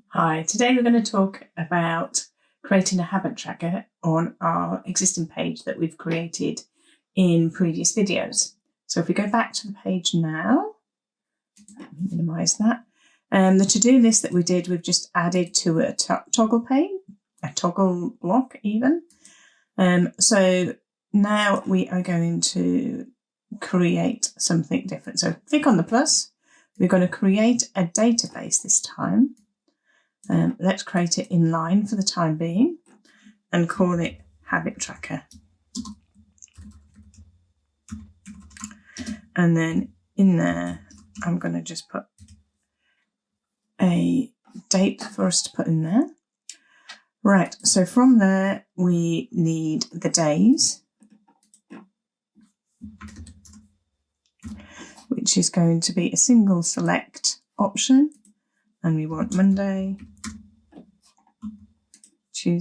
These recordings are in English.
Hi, today we're going to talk about creating a habit tracker on our existing page that we've created in previous videos. So if we go back to the page now, minimize that, the to-do list that we did, we've just added to a toggle pane, a toggle block even. So now we are going to create something different. So click on the plus. We're going to create a database this time. Let's create it in line for the time being and call it Habit Tracker. And then in there, I'm going to just put a date for us to put in there. Right, so from there, we need the days, which is going to be a single select option. And we want Monday, Tuesday,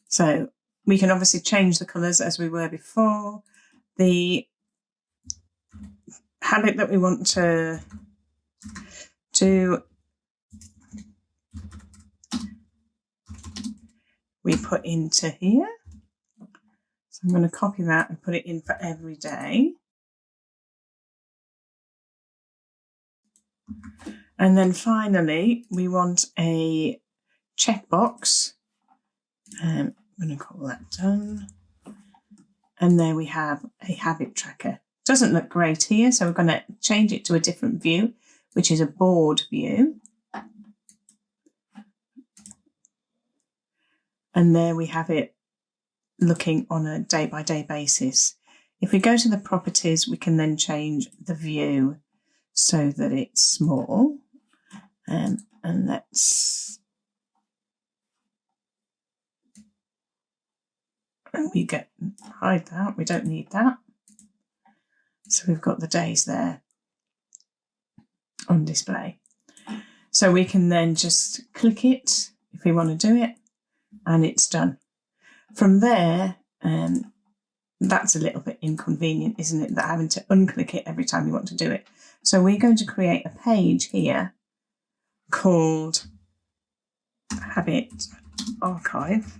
so we can obviously change the colours as we were before. The habit that we want to do, we put into here. So I'm going to copy that and put it in for every day. And then finally, we want a checkbox. I'm going to call that done. And there we have a habit tracker. Doesn't look great here, so we're going to change it to a different view, which is a board view. And there we have it looking on a day-by-day basis. If we go to the properties, we can then change the view so that it's small. And let's hide that, we don't need that. So we've got the days there on display. So we can then just click it if we want to do it, and it's done. From there, that's a little bit inconvenient, isn't it, that having to unclick it every time you want to do it. So we're going to create a page here called Habit Archive.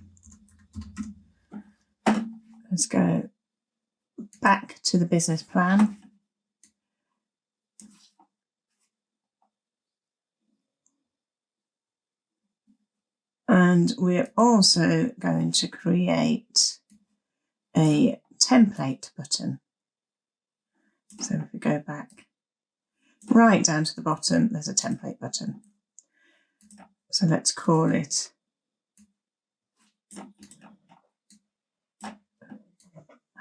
Let's go back to the business plan. And we're also going to create a template button. So if we go back right down to the bottom, there's a template button. So let's call it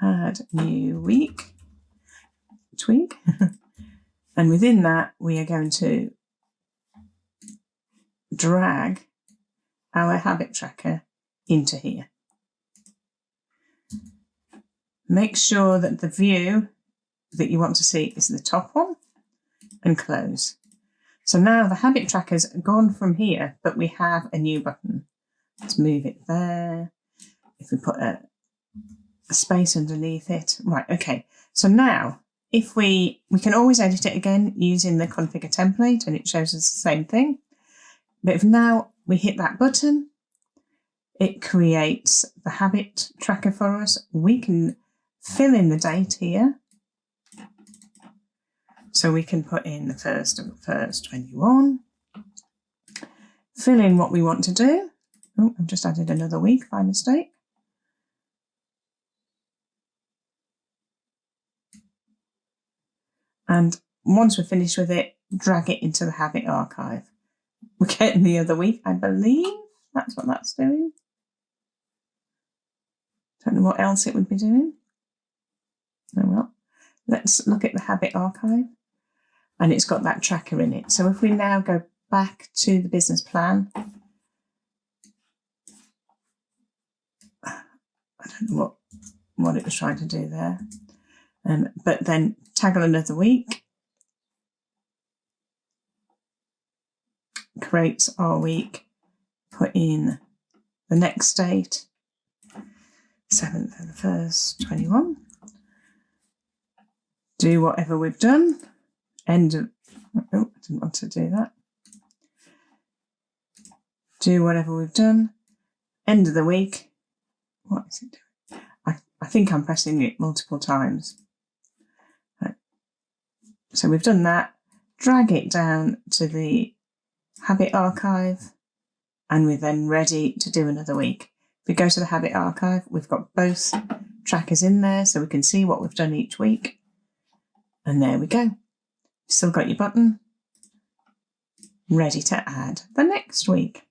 Add New Week, tweak. And within that, we are going to drag our habit tracker into here. Make sure that the view that you want to see is the top one, and close. So now the habit tracker's gone from here, but we have a new button. Let's move it there. If we put a space underneath it. Right, okay. So now, if we can always edit it again using the configure template, and it shows us the same thing. But if now we hit that button, it creates the habit tracker for us. We can fill in the date here. So we can put in the 1st of the 1st, 21. Fill in what we want to do. Oh, I've just added another week by mistake. And once we're finished with it, drag it into the habit archive. We're getting the other week, I believe. That's what that's doing. Don't know what else it would be doing. Oh well. Let's look at the habit archive. And it's got that tracker in it. So if we now go back to the business plan, I don't know what it was trying to do there. But then toggle another week, creates our week, put in the next date, 7th of the 1st, 21. Do whatever we've done. End of, oh, I didn't want to do that. Do whatever we've done. End of the week. What is it doing? I think I'm pressing it multiple times. Right. So we've done that. Drag it down to the habit archive, and we're then ready to do another week. If we go to the habit archive, we've got both trackers in there so we can see what we've done each week. And there we go. Still got your button. Ready to add the next week.